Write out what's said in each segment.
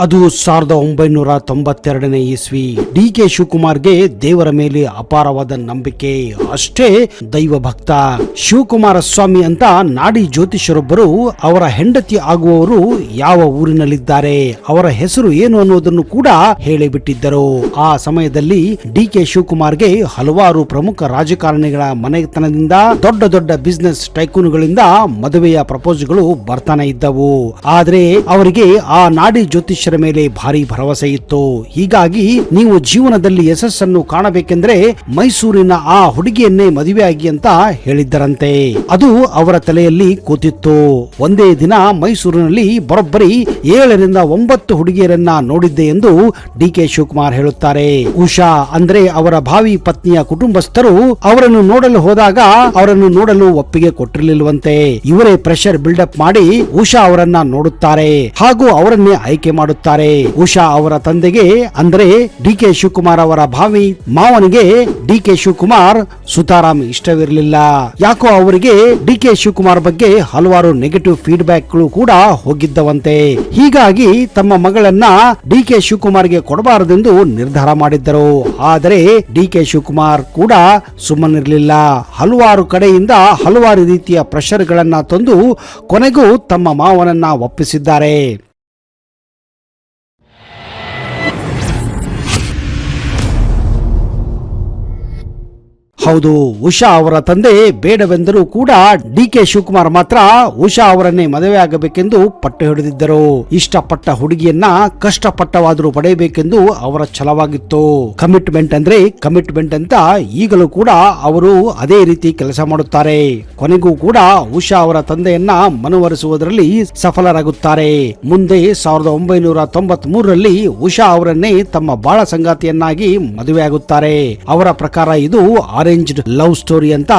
ಅದು 1992ನೇ ಇಸ್ವಿ. ಡಿ.ಕೆ. ಶಿವಕುಮಾರ್ಗೆ ದೇವರ ಮೇಲೆ ಅಪಾರವಾದ ನಂಬಿಕೆ, ಅಷ್ಟೇ ದೈವ ಭಕ್ತ. ಶಿವಕುಮಾರ ಸ್ವಾಮಿ ಅಂತ ನಾಡಿ ಜ್ಯೋತಿಷರೊಬ್ಬರು ಅವರ ಹೆಂಡತಿ ಆಗುವವರು ಯಾವ ಊರಿನಲ್ಲಿದ್ದಾರೆ, ಅವರ ಹೆಸರು ಏನು ಅನ್ನೋದನ್ನು ಕೂಡ ಹೇಳಿಬಿಟ್ಟಿದ್ದರು. ಆ ಸಮಯದಲ್ಲಿ ಡಿ.ಕೆ. ಶಿವಕುಮಾರ್ಗೆ ಹಲವಾರು ಪ್ರಮುಖ ರಾಜಕಾರಣಿಗಳ ಮನೆತನದಿಂದ, ದೊಡ್ಡ ದೊಡ್ಡ ಬಿಸಿನೆಸ್ ಟೈಕೂನ್ಗಳಿಂದ ಮದುವೆಯ ಪ್ರಪೋಸ್ಗಳು ಬರ್ತಾನೆ ಇದ್ದವು. ಆದ್ರೆ ಅವರಿಗೆ ಆ ನಾಡಿ ಜ್ಯೋತಿಷ ಮೇಲೆ ಭಾರಿ ಭರವಸೆ ಇತ್ತು. ಹೀಗಾಗಿ ನೀವು ಜೀವನದಲ್ಲಿ ಯಶಸ್ಸನ್ನು ಕಾಣಬೇಕೆಂದ್ರೆ ಮೈಸೂರಿನ ಆ ಹುಡುಗಿಯನ್ನೇ ಮದುವೆಯಾಗಿ ಅಂತ ಹೇಳಿದ್ದರಂತೆ. ಅದು ಅವರ ತಲೆಯಲ್ಲಿ ಕೂತಿತ್ತು. ಒಂದೇ ದಿನ ಮೈಸೂರಿನಲ್ಲಿ ಬರೋಬ್ಬರಿ 7ರಿಂದ 9 ಹುಡುಗಿಯರನ್ನ ನೋಡಿದ್ದೆ ಎಂದು ಡಿ.ಕೆ. ಶಿವಕುಮಾರ್ ಹೇಳುತ್ತಾರೆ. ಉಷಾ ಅಂದ್ರೆ ಅವರ ಭಾವಿ ಪತ್ನಿಯ ಕುಟುಂಬಸ್ಥರು ಅವರನ್ನು ನೋಡಲು ಹೋದಾಗ ಅವರನ್ನು ನೋಡಲು ಒಪ್ಪಿಗೆ ಕೊಟ್ಟಿರಲಿಲ್ವಂತೆ. ಇವರೇ ಪ್ರೆಷರ್ ಬಿಲ್ಡಪ್ ಮಾಡಿ ಉಷಾ ಅವರನ್ನ ನೋಡುತ್ತಾರೆ ಹಾಗೂ ಅವರನ್ನೇ ಆಯ್ಕೆ ಮಾಡುತ್ತಾರೆ. ಉಷಾ ಅವರ ತಂದೆಗೆ ಅಂದ್ರೆ ಡಿ.ಕೆ. ಶಿವಕುಮಾರ್ ಅವರ ಭಾವಿ ಮಾವನಿಗೆ ಡಿ.ಕೆ. ಶಿವಕುಮಾರ್ ಸುತಾರಾಮ್ ಇಷ್ಟವಿರಲಿಲ್ಲ. ಯಾಕೋ ಅವರಿಗೆ ಡಿ.ಕೆ. ಶಿವಕುಮಾರ್ ಬಗ್ಗೆ ಹಲವಾರು ನೆಗೆಟಿವ್ ಫೀಡ್ಬ್ಯಾಕ್ ಗಳು ಕೂಡ ಹೋಗಿದ್ದವಂತೆ. ಹೀಗಾಗಿ ತಮ್ಮ ಮಗಳನ್ನ ಡಿ.ಕೆ. ಶಿವಕುಮಾರ್ಗೆ ಕೊಡಬಾರದೆಂದು ನಿರ್ಧಾರ ಮಾಡಿದ್ದರು. ಆದರೆ ಡಿ.ಕೆ. ಶಿವಕುಮಾರ್ ಕೂಡ ಸುಮ್ಮನಿರಲಿಲ್ಲ. ಹಲವಾರು ಕಡೆಯಿಂದ ಹಲವಾರು ರೀತಿಯ ಪ್ರೆಷರ್ ಗಳನ್ನ ತಂದು ಕೊನೆಗೂ ತಮ್ಮ ಮಾವನನ್ನ ಒಪ್ಪಿಸಿದ್ದಾರೆ. ಹೌದು, ಉಷಾ ಅವರ ತಂದೆ ಬೇಡವೆಂದರೂ ಕೂಡ ಡಿ.ಕೆ. ಶಿವಕುಮಾರ್ ಮಾತ್ರ ಉಷಾ ಅವರನ್ನೇ ಮದುವೆ ಆಗಬೇಕೆಂದು ಪಟ್ಟು ಹಿಡಿದಿದ್ದರು. ಇಷ್ಟಪಟ್ಟ ಹುಡುಗಿಯನ್ನ ಕಷ್ಟಪಟ್ಟವಾದರೂ ಪಡೆಯಬೇಕೆಂದು ಅವರ ಛಲವಾಗಿತ್ತು. ಕಮಿಟ್ಮೆಂಟ್ ಅಂದ್ರೆ ಕಮಿಟ್ಮೆಂಟ್ ಅಂತ ಈಗಲೂ ಕೂಡ ಅವರು ಅದೇ ರೀತಿ ಕೆಲಸ ಮಾಡುತ್ತಾರೆ. ಕೊನೆಗೂ ಕೂಡ ಉಷಾ ಅವರ ತಂದೆಯನ್ನ ಮನವೊಲಿಸುವುದರಲ್ಲಿ ಸಫಲರಾಗುತ್ತಾರೆ. ಮುಂದೆ 1993ರಲ್ಲಿ ಉಷಾ ಅವರನ್ನೇ ತಮ್ಮ ಬಾಳ ಸಂಗಾತಿಯನ್ನಾಗಿ ಮದುವೆಯಾಗುತ್ತಾರೆ. ಅವರ ಪ್ರಕಾರ ಇದು ಲವ್ ಸ್ಟೋರಿ ಅಂತ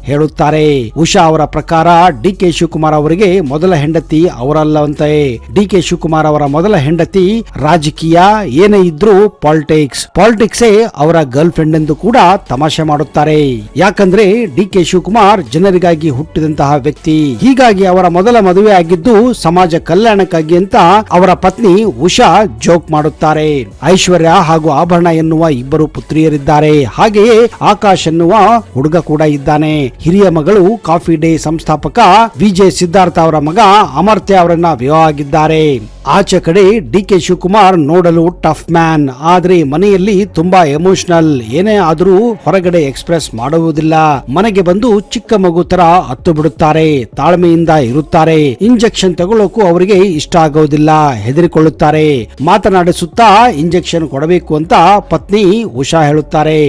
ಹೇಳುತ್ತಾರೆ. ಉಷಾ ಅವರ ಪ್ರಕಾರ ಡಿ.ಕೆ. ಶಿವಕುಮಾರ್ ಅವರಿಗೆ ಮೊದಲ ಹೆಂಡತಿ ಅವರಲ್ಲವಂತೆ. ಡಿ.ಕೆ. ಶಿವಕುಮಾರ್ ಅವರ ಮೊದಲ ಹೆಂಡತಿ ರಾಜಕೀಯ, ಏನೇ ಇದ್ರೂ ಪಾಲಿಟಿಕ್ಸೇ ಅವರ ಗರ್ಲ್ ಫ್ರೆಂಡ್ ಎಂದು ಕೂಡ ತಮಾಷೆ ಮಾಡುತ್ತಾರೆ. ಯಾಕಂದ್ರೆ ಡಿ.ಕೆ. ಶಿವಕುಮಾರ್ ಜನರಿಗಾಗಿ ಹುಟ್ಟಿದಂತಹ ವ್ಯಕ್ತಿ. ಹೀಗಾಗಿ ಅವರ ಮೊದಲ ಮದುವೆ ಆಗಿದ್ದು ಸಮಾಜ ಕಲ್ಯಾಣಕ್ಕಾಗಿ ಅಂತ ಅವರ ಪತ್ನಿ ಉಷಾ ಜೋಕ್ ಮಾಡುತ್ತಾರೆ. ಐಶ್ವರ್ಯ ಹಾಗೂ ಆಭರಣ ಎನ್ನುವ ಇಬ್ಬರು ಪುತ್ರಿಯರಿದ್ದಾರೆ. ಹಾಗೆಯೇ ಆಕಾಶ್ ಎನ್ನುವ ಹುಡುಗ ಕೂಡ ಇದ್ದಾನೆ. ಹಿರಿಯ ಮಗಳು ಕಾಫಿ ಡೇ ಸಂಸ್ಥಾಪಕ ವಿಜಯ್ ಸಿದ್ಧಾರ್ಥ ಅವರ ಮಗ ಅಮರ್ತ್ಯ ಅವರನ್ನ ವಿವಾಹ ಆಗಿದ್ದಾರೆ. ಆಚೆ ಕಡೆ ಡಿ.ಕೆ. ಶಿವಕುಮಾರ್ ನೋಡಲು ಟಫ್ ಮ್ಯಾನ್, ಆದ್ರೆ ಮನೆಯಲ್ಲಿ ತುಂಬಾ ಎಮೋಷನಲ್. ಏನೇ ಆದರೂ ಹೊರಗಡೆ ಎಕ್ಸ್ಪ್ರೆಸ್ ಮಾಡುವುದಿಲ್ಲ. ಮನೆಗೆ ಬಂದು ಚಿಕ್ಕ ಮಗು ತರ ಹತ್ತು ಬಿಡುತ್ತಾರೆ. ತಾಳ್ಮೆಯಿಂದ ಇರುತ್ತಾರೆ. ಇಂಜೆಕ್ಷನ್ ತಗೊಳ್ಳೋಕು ಅವರಿಗೆ ಇಷ್ಟ ಆಗೋದಿಲ್ಲ, ಹೆದರಿಕೊಳ್ಳುತ್ತಾರೆ. ಮಾತನಾಡಿಸುತ್ತಾ ಇಂಜೆಕ್ಷನ್ ಕೊಡಬೇಕು ಅಂತ ಪತ್ನಿ ಉಷಾ ಹೇಳುತ್ತಾರೆ.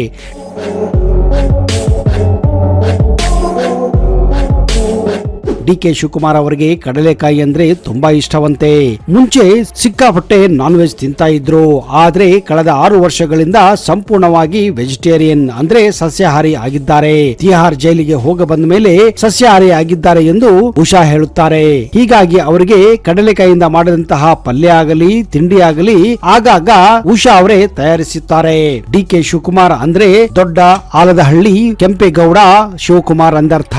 ಡಿ.ಕೆ. ಶಿವಕುಮಾರ್ ಅವರಿಗೆ ಕಡಲೆಕಾಯಿ ಅಂದ್ರೆ ತುಂಬಾ ಇಷ್ಟವಂತೆ. ಮುಂಚೆ ಸಿಕ್ಕಾಪಟ್ಟೆ ನಾನ್ ವೆಜ್ ತಿಂತಾ ಇದ್ರು. ಆದ್ರೆ ಕಳೆದ 6 ವರ್ಷಗಳಿಂದ ಸಂಪೂರ್ಣವಾಗಿ ವೆಜಿಟೇರಿಯನ್ ಅಂದ್ರೆ ಸಸ್ಯಾಹಾರಿ ಆಗಿದ್ದಾರೆ. ತಿಹಾರ್ ಜೈಲಿಗೆ ಹೋಗ ಬಂದ ಮೇಲೆ ಸಸ್ಯಾಹಾರಿ ಆಗಿದ್ದಾರೆ ಎಂದು ಉಷಾ ಹೇಳುತ್ತಾರೆ. ಹೀಗಾಗಿ ಅವರಿಗೆ ಕಡಲೆಕಾಯಿಯಿಂದ ಮಾಡಿದಂತಹ ಪಲ್ಯ ಆಗಲಿ ತಿಂಡಿ ಆಗಲಿ ಆಗಾಗ ಉಷಾ ಅವರೇ ತಯಾರಿಸುತ್ತಾರೆ. ಡಿ.ಕೆ. ಶಿವಕುಮಾರ್ ಅಂದ್ರೆ ದೊಡ್ಡ ಆಲದಹಳ್ಳಿ ಕೆಂಪೇಗೌಡ ಶಿವಕುಮಾರ್ ಅಂದರ್ಥ.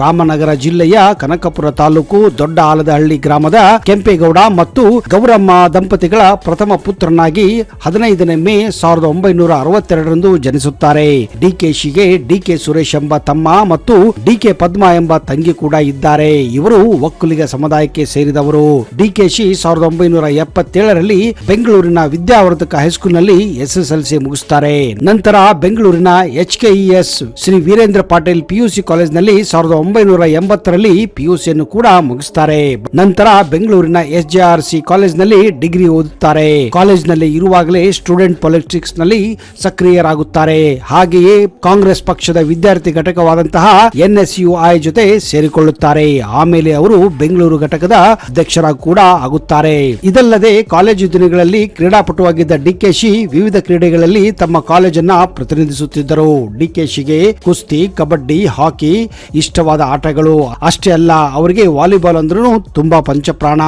ರಾಮನಗರ ಜಿಲ್ಲೆಯ ಕನಕಪುರ ತಾಲೂಕು ದೊಡ್ಡ ಆಲದಹಳ್ಳಿ ಗ್ರಾಮದ ಕೆಂಪೇಗೌಡ ಮತ್ತು ಗೌರಮ್ಮ ದಂಪತಿಗಳ ಪ್ರಥಮ ಪುತ್ರನಾಗಿ 15ನೇ ಮೇ 1962ರಂದು ಜನಿಸುತ್ತಾರೆ. ಡಿ.ಕೆ.ಶಿಗೆ ಡಿ.ಕೆ. ಸುರೇಶ್ ಎಂಬ ತಮ್ಮ ಮತ್ತು ಡಿ.ಕೆ. ಪದ್ಮ ಎಂಬ ತಂಗಿ ಕೂಡ ಇದ್ದಾರೆ. ಇವರು ಒಕ್ಕಲಿಗ ಸಮುದಾಯಕ್ಕೆ ಸೇರಿದವರು. ಡಿ.ಕೆ.ಶಿ 1977ರಲ್ಲಿ ಬೆಂಗಳೂರಿನ ವಿದ್ಯಾವರ್ಧಕ ಹೈಸ್ಕೂಲ್ನಲ್ಲಿ SSLC ಮುಗಿಸುತ್ತಾರೆ. ನಂತರ ಬೆಂಗಳೂರಿನ HKES ಶ್ರೀ ವೀರೇಂದ್ರ ಪಾಟೀಲ್ PUC ಕಾಲೇಜಿನಲ್ಲಿ 1980ರಲ್ಲಿ PUCಯನ್ನು ಕೂಡ ಮುಗಿಸುತ್ತಾರೆ. ನಂತರ ಬೆಂಗಳೂರಿನ SJRC ಕಾಲೇಜಿನಲ್ಲಿ ಡಿಗ್ರಿ ಓದುತ್ತಾರೆ. ಕಾಲೇಜಿನಲ್ಲಿ ಇರುವಾಗಲೇ ಸ್ಟೂಡೆಂಟ್ ಪಾಲಿಟಿಕ್ಸ್ ನಲ್ಲಿ ಸಕ್ರಿಯರಾಗುತ್ತಾರೆ. ಹಾಗೆಯೇ ಕಾಂಗ್ರೆಸ್ ಪಕ್ಷದ ವಿದ್ಯಾರ್ಥಿ ಘಟಕವಾದಂತಹ NSUI ಜೊತೆ ಸೇರಿಕೊಳ್ಳುತ್ತಾರೆ. ಆಮೇಲೆ ಅವರು ಬೆಂಗಳೂರು ಘಟಕದ ಅಧ್ಯಕ್ಷರಾಗಿ ಕೂಡ ಆಗುತ್ತಾರೆ. ಇದಲ್ಲದೆ ಕಾಲೇಜು ದಿನಗಳಲ್ಲಿ ಕ್ರೀಡಾಪಟುವಾಗಿದ್ದ ಡಿ.ಕೆ.ಶಿ ವಿವಿಧ ಕ್ರೀಡೆಗಳಲ್ಲಿ ತಮ್ಮ ಕಾಲೇಜನ್ನ ಪ್ರತಿನಿಧಿಸುತ್ತಿದ್ದರು. ಡಿ.ಕೆ.ಶಿಗೆ ಕುಸ್ತಿ, ಕಬಡ್ಡಿ, ಹಾಕಿ ಇಷ್ಟವಾದ ಆಟಗಳು. ಅಷ್ಟೇ ಅಲ್ಲ, ಅವರಿಗೆ ವಾಲಿಬಾಲ್ ಅಂದ್ರೂ ತುಂಬಾ ಪಂಚಪ್ರಾಣ.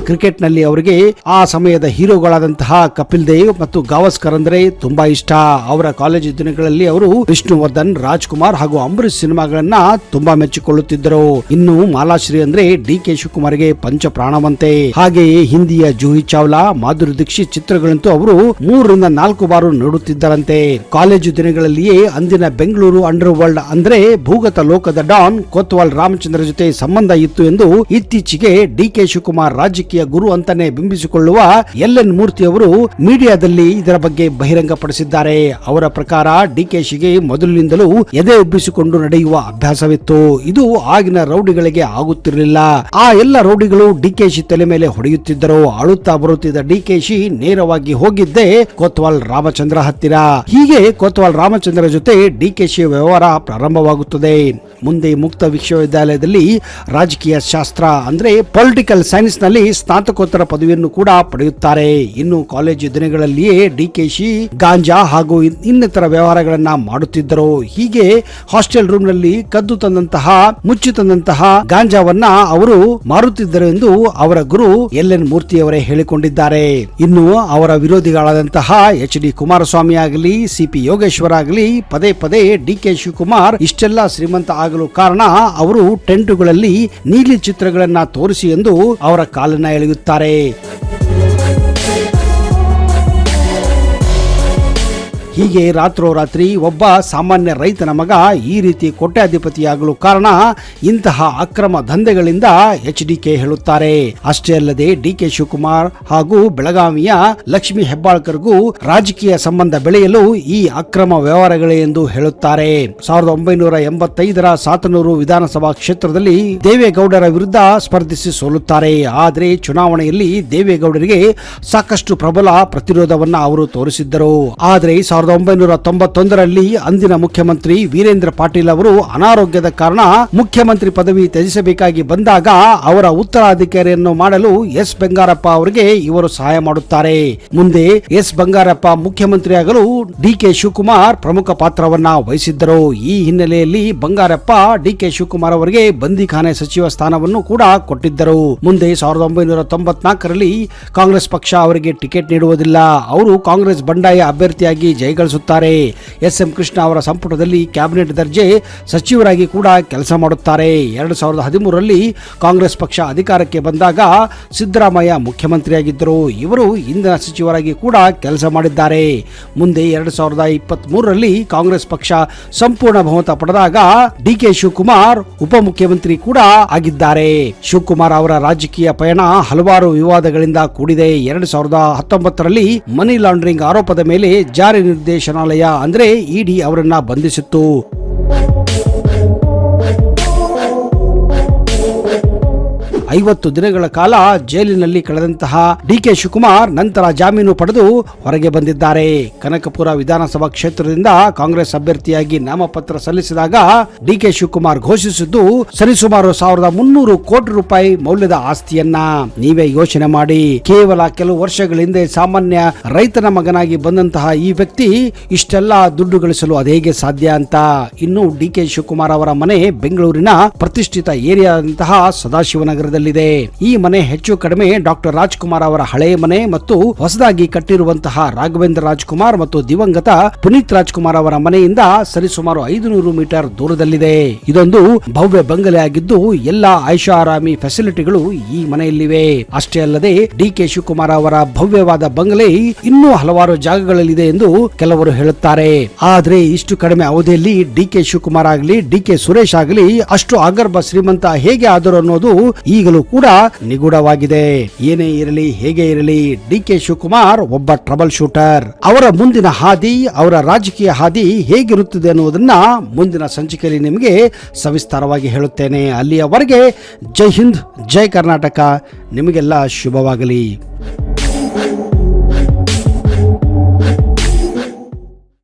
ಕ್ರಿಕೆಟ್ ನಲ್ಲಿ ಅವರಿಗೆ ಆ ಸಮಯದ ಹೀರೋಗಳಾದಂತಹ ಕಪಿಲ್ ದೇವ್ ಮತ್ತು ಗಾವಸ್ಕರ್ ಅಂದ್ರೆ ತುಂಬಾ ಇಷ್ಟ. ಅವರ ಕಾಲೇಜು ದಿನಗಳಲ್ಲಿ ಅವರು ವಿಷ್ಣುವರ್ಧನ್, ರಾಜ್ಕುಮಾರ್ ಹಾಗೂ ಅಂಬರೀಶ್ ಸಿನಿಮಾಗಳನ್ನ ತುಂಬಾ ಮೆಚ್ಚಿಕೊಳ್ಳುತ್ತಿದ್ದರು. ಇನ್ನು ಮಾಲಾಶ್ರೀ ಅಂದ್ರೆ ಡಿ.ಕೆ. ಶಿವಕುಮಾರ್ಗೆ ಪಂಚ ಪ್ರಾಣವಂತೆ. ಹಾಗೆಯೇ ಹಿಂದಿಯ ಜೂಹಿ ಚಾವ್ಲಾ, ಮಾಧುರಿ ದೀಕ್ಷಿತ್ ಚಿತ್ರಗಳಂತೂ ಅವರು 3 ರಿಂದ 4 ಬಾರು ನೋಡುತ್ತಿದ್ದರಂತೆ. ಕಾಲೇಜು ದಿನಗಳಲ್ಲಿಯೇ ಅಂದಿನ ಬೆಂಗಳೂರು ಅಂಡರ್ ವರ್ಲ್ಡ್ ಅಂದ್ರೆ ಭೂಗತ ಲೋಕದ ಡಾನ್ ಕೊತ್ವಾಲ್ ರಾಮಚಂದ್ರ ಜೊತೆ ಸಂಬಂಧ ಇತ್ತು ಎಂದು ಇತ್ತೀಚೆಗೆ ಡಿ.ಕೆ. ಶಿವಕುಮಾರ್ ರಾಜಕೀಯ ಗುರು ಅಂತಾನೆ ಬಿಂಬಿಸಿಕೊಳ್ಳುವ ಎಲ್.ಎನ್. ಮೂರ್ತಿ ಅವರು ಮೀಡಿಯಾದಲ್ಲಿ ಇದರ ಬಗ್ಗೆ ಬಹಿರಂಗಪಡಿಸಿದ್ದಾರೆ. ಅವರ ಪ್ರಕಾರ ಡಿ.ಕೆ.ಶಿಗೆ ಮೊದಲಿನಿಂದಲೂ ಎದೆ ಉಬ್ಬಿಸಿಕೊಂಡು ನಡೆಯುವ ಅಭ್ಯಾಸವಿತ್ತು. ಇದು ಆಗಿನ ರೌಡಿಗಳಿಗೆ ಆಗುತ್ತಿರಲಿಲ್ಲ. ಆ ಎಲ್ಲ ರೌಡಿಗಳು ಡಿ.ಕೆ.ಶಿ ತಲೆ ಮೇಲೆ ಹೊಡೆಯುತ್ತಿದ್ದರು. ಅಳುತ್ತಾ ಬರುತ್ತಿದ್ದ ಡಿ.ಕೆ.ಶಿ ನೇರವಾಗಿ ಹೋಗಿದ್ದೆ ಕೊತ್ವಾಲ್ ರಾಮಚಂದ್ರ ಹತ್ತಿರ. ಹೀಗೆ ಕೊತ್ವಾಲ್ ರಾಮಚಂದ್ರ ಜೊತೆ ಡಿ.ಕೆ.ಶಿ ವ್ಯವಹಾರ ಪ್ರಾರಂಭವಾಗುತ್ತದೆ. ಮುಂದೆ ಮುಕ್ತ ವಿಶ್ವವಿದ್ಯಾಲಯದಲ್ಲಿ ರಾಜಕೀಯ ಶಾಸ್ತ್ರ ಅಂದ್ರೆ ಪೊಲಿಟಿಕಲ್ ಸೈನ್ಸ್ ನಲ್ಲಿ ಸ್ನಾತಕೋತ್ತರ ಪದವಿಯನ್ನು ಕೂಡ ಪಡೆಯುತ್ತಾರೆ. ಇನ್ನು ಕಾಲೇಜು ದಿನಗಳಲ್ಲಿಯೇ ಡಿ.ಕೆ.ಶಿ ಗಾಂಜಾ ಹಾಗೂ ಇನ್ನಿತರ ವ್ಯವಹಾರಗಳನ್ನ ಮಾಡುತ್ತಿದ್ದರು. ಹೀಗೆ ಹಾಸ್ಟೆಲ್ ರೂಮ್ ನಲ್ಲಿ ಕದ್ದು ತಂದಂತಹ ಮುಚ್ಚಿ ತಂದಂತಹ ಗಾಂಜಾವನ್ನ ಅವರು ಮಾರುತ್ತಿದ್ದರು ಎಂದು ಅವರ ಗುರು ಎಲ್.ಎನ್. ಮೂರ್ತಿ ಅವರೇ ಹೇಳಿಕೊಂಡಿದ್ದಾರೆ. ಇನ್ನು ಅವರ ವಿರೋಧಿಗಳಾದಂತಹ ಎಚ್.ಡಿ. ಕುಮಾರಸ್ವಾಮಿ ಆಗಲಿ, ಸಿ.ಪಿ. ಯೋಗೇಶ್ವರ್ ಆಗಲಿ ಪದೇ ಪದೇ ಡಿ.ಕೆ. ಶಿವಕುಮಾರ್ ಇಷ್ಟೆಲ್ಲ ಶ್ರೀಮಂತ ಆಗಲು ಕಾರಣ ಅವರು ಟೆಂಟುಗಳಲ್ಲಿ ನೀಲಿ ಚಿತ್ರಗಳನ್ನ ತೋರಿಸಿ ಎಂದು ಅವರ ಕಾಲನ್ನ ಎಳೆಯುತ್ತಾರೆ. ಹೀಗೆ ರಾತ್ರೋರಾತ್ರಿ ಒಬ್ಬ ಸಾಮಾನ್ಯ ರೈತನ ಮಗ ಈ ರೀತಿ ಕೋಟ್ಯಾಧಿಪತಿಯಾಗಲು ಕಾರಣ ಇಂತಹ ಅಕ್ರಮ ದಂಧೆಗಳಿಂದ ಎಚ್.ಡಿ.ಕೆ ಹೇಳುತ್ತಾರೆ. ಅಷ್ಟೇ ಅಲ್ಲದೆ ಡಿ.ಕೆ. ಶಿವಕುಮಾರ್ ಹಾಗೂ ಬೆಳಗಾವಿಯ ಲಕ್ಷ್ಮೀ ಹೆಬ್ಬಾಳ್ಕರ್ಗೂ ರಾಜಕೀಯ ಸಂಬಂಧ ಬೆಳೆಯಲು ಈ ಅಕ್ರಮ ವ್ಯವಹಾರಗಳೇ ಎಂದು ಹೇಳುತ್ತಾರೆ. 1985ರ ಸಾತನೂರು ವಿಧಾನಸಭಾ ಕ್ಷೇತ್ರದಲ್ಲಿ ದೇವೇಗೌಡರ ವಿರುದ್ಧ ಸ್ಪರ್ಧಿಸಿ ಸೋಲುತ್ತಾರೆ. ಆದರೆ ಚುನಾವಣೆಯಲ್ಲಿ ದೇವೇಗೌಡರಿಗೆ ಸಾಕಷ್ಟು ಪ್ರಬಲ ಪ್ರತಿರೋಧವನ್ನ ಅವರು ತೋರಿಸಿದ್ದರು. ಆದರೆ 1991ರಲ್ಲಿ ಅಂದಿನ ಮುಖ್ಯಮಂತ್ರಿ ವೀರೇಂದ್ರ ಪಾಟೀಲ್ ಅವರು ಅನಾರೋಗ್ಯದ ಕಾರಣ ಮುಖ್ಯಮಂತ್ರಿ ಪದವಿ ತ್ಯಜಿಸಬೇಕಾಗಿ ಬಂದಾಗ ಅವರ ಉತ್ತರಾಧಿಕಾರಿಯನ್ನು ಮಾಡಲು ಎಸ್ ಬಂಗಾರಪ್ಪ ಅವರಿಗೆ ಇವರು ಸಹಾಯ ಮಾಡುತ್ತಾರೆ. ಮುಂದೆ ಎಸ್ ಬಂಗಾರಪ್ಪ ಮುಖ್ಯಮಂತ್ರಿ ಆಗಲು ಡಿ.ಕೆ. ಶಿವಕುಮಾರ್ ಪ್ರಮುಖ ಪಾತ್ರವನ್ನ ವಹಿಸಿದ್ದರು. ಈ ಹಿನ್ನೆಲೆಯಲ್ಲಿ ಬಂಗಾರಪ್ಪ ಡಿ.ಕೆ. ಶಿವಕುಮಾರ್ ಅವರಿಗೆ ಬಂದಿಖಾನೆ ಸಚಿವ ಸ್ಥಾನವನ್ನು ಕೂಡ ಕೊಟ್ಟಿದ್ದರು. ಮುಂದೆ 1994ರಲ್ಲಿ ಕಾಂಗ್ರೆಸ್ ಪಕ್ಷ ಅವರಿಗೆ ಟಿಕೆಟ್ ನೀಡುವುದಿಲ್ಲ. ಅವರು ಕಾಂಗ್ರೆಸ್ ಬಂಡಾಯ ಅಭ್ಯರ್ಥಿಯಾಗಿ ಜಯಗಳಿಸುತ್ತಾರೆ. ಎಸ್.ಎಂ. ಕೃಷ್ಣ ಅವರ ಸಂಪುಟದಲ್ಲಿ ಕ್ಯಾಬಿನೆಟ್ ದರ್ಜೆ ಸಚಿವರಾಗಿ ಕೂಡ ಕೆಲಸ ಮಾಡುತ್ತಾರೆ. 2013ರಲ್ಲಿ ಕಾಂಗ್ರೆಸ್ ಪಕ್ಷ ಅಧಿಕಾರಕ್ಕೆ ಬಂದಾಗ ಸಿದ್ದರಾಮಯ್ಯ ಮುಖ್ಯಮಂತ್ರಿಯಾಗಿದ್ದರು. ಇವರು ಇಂಧನ ಸಚಿವರಾಗಿ ಕೂಡ ಕೆಲಸ ಮಾಡಿದ್ದಾರೆ. ಮುಂದೆ 2023ರಲ್ಲಿ ಕಾಂಗ್ರೆಸ್ ಪಕ್ಷ ಸಂಪೂರ್ಣ ಬಹುಮತ ಪಡೆದಾಗ ಡಿ.ಕೆ. ಶಿವಕುಮಾರ್ ಉಪಮುಖ್ಯಮಂತ್ರಿ ಕೂಡ ಆಗಿದ್ದಾರೆ. ಶಿವಕುಮಾರ್ ಅವರ ರಾಜಕೀಯ ಪಯಣ ಹಲವಾರು ವಿವಾದಗಳಿಂದ ಕೂಡಿದೆ. 2019ರಲ್ಲಿ ಮನಿ ಲಾಂಡ್ರಿಂಗ್ ಆರೋಪದ ಮೇಲೆ ಜಾರಿ ನಿರ್ದೇಶನಾಲಯ ಅಂದ್ರೆ ಇಡಿ ಅವರನ್ನ ಬಂಧಿಸಿತ್ತು. 50 ದಿನಗಳ ಕಾಲ ಜೈಲಿನಲ್ಲಿ ಕಳೆದಂತಹ ಡಿ.ಕೆ. ಶಿವಕುಮಾರ್ ನಂತರ ಜಾಮೀನು ಪಡೆದು ಹೊರಗೆ ಬಂದಿದ್ದಾರೆ. ಕನಕಪುರ ವಿಧಾನಸಭಾ ಕ್ಷೇತ್ರದಿಂದ ಕಾಂಗ್ರೆಸ್ ಅಭ್ಯರ್ಥಿಯಾಗಿ ನಾಮಪತ್ರ ಸಲ್ಲಿಸಿದಾಗ ಡಿ.ಕೆ. ಶಿವಕುಮಾರ್ ಘೋಷಿಸಿದ್ದು ಸರಿಸುಮಾರು 1300 ಕೋಟಿ ರೂಪಾಯಿ ಮೌಲ್ಯದ ಆಸ್ತಿಯನ್ನ. ನೀವೇ ಯೋಚನೆ ಮಾಡಿ, ಕೇವಲ ಕೆಲವು ವರ್ಷಗಳ ಹಿಂದೆ ಸಾಮಾನ್ಯ ರೈತನ ಮಗನಾಗಿ ಬಂದಂತಹ ಈ ವ್ಯಕ್ತಿ ಇಷ್ಟೆಲ್ಲ ದುಡ್ಡು ಗಳಿಸಲು ಅದೇಗೆ ಸಾಧ್ಯ ಅಂತ. ಇನ್ನು ಡಿ.ಕೆ. ಶಿವಕುಮಾರ್ ಅವರ ಮನೆ ಬೆಂಗಳೂರಿನ ಪ್ರತಿಷ್ಠಿತ ಏರಿಯಾದಂತಹ ಸದಾಶಿವನಗರದಲ್ಲಿ ಈ ಮನೆ ಹೆಚ್ಚು ಕಡಿಮೆ ಡಾಕ್ಟರ್ ರಾಜ್ಕುಮಾರ್ ಅವರ ಹಳೆಯ ಮನೆ ಮತ್ತು ಹೊಸದಾಗಿ ಕಟ್ಟಿರುವಂತಹ ರಾಘವೇಂದ್ರ ರಾಜ್ಕುಮಾರ್ ಮತ್ತು ದಿವಂಗತ ಪುನೀತ್ ರಾಜ್ಕುಮಾರ್ ಅವರ ಮನೆಯಿಂದ ಸರಿಸುಮಾರು 500 ಮೀಟರ್ ದೂರದಲ್ಲಿದೆ. ಇದೊಂದು ಭವ್ಯ ಬಂಗಲೆ ಆಗಿದ್ದು ಎಲ್ಲ ಐಷಾರಾಮಿ ಫೆಸಿಲಿಟಿಗಳು ಈ ಮನೆಯಲ್ಲಿವೆ. ಅಷ್ಟೇ ಅಲ್ಲದೆ ಡಿ.ಕೆ. ಶಿವಕುಮಾರ್ ಅವರ ಭವ್ಯವಾದ ಬಂಗಲೆ ಇನ್ನೂ ಹಲವಾರು ಜಾಗಗಳಲ್ಲಿದೆ ಎಂದು ಕೆಲವರು ಹೇಳುತ್ತಾರೆ. ಆದ್ರೆ ಇಷ್ಟು ಕಡಿಮೆ ಅವಧಿಯಲ್ಲಿ ಡಿ.ಕೆ. ಶಿವಕುಮಾರ್ ಆಗಲಿ, ಡಿ.ಕೆ. ಸುರೇಶ್ ಆಗಲಿ ಅಷ್ಟು ಆಗರ್ಭ ಶ್ರೀಮಂತ ಹೇಗೆ ಆದರು ಅನ್ನೋದು ಈಗಲೂ ಕೂಡ ನಿಗೂಢವಾಗಿದೆ. ಏನೇ ಇರಲಿ, ಹೇಗೆ ಇರಲಿ, ಡಿ.ಕೆ. ಶಿವಕುಮಾರ್ ಒಬ್ಬ ಟ್ರಬಲ್ ಶೂಟರ್. ಅವರ ಮುಂದಿನ ಹಾದಿ, ಅವರ ರಾಜಕೀಯ ಹಾದಿ ಹೇಗಿರುತ್ತದೆ ಅನ್ನುವುದನ್ನ ಮುಂದಿನ ಸಂಚಿಕೆಯಲ್ಲಿ ನಿಮಗೆ ಸವಿಸ್ತಾರವಾಗಿ ಹೇಳುತ್ತೇನೆ. ಅಲ್ಲಿಯವರೆಗೆ ಜೈ ಹಿಂದ್, ಜೈ ಕರ್ನಾಟಕ. ನಿಮಗೆಲ್ಲ ಶುಭವಾಗಲಿ.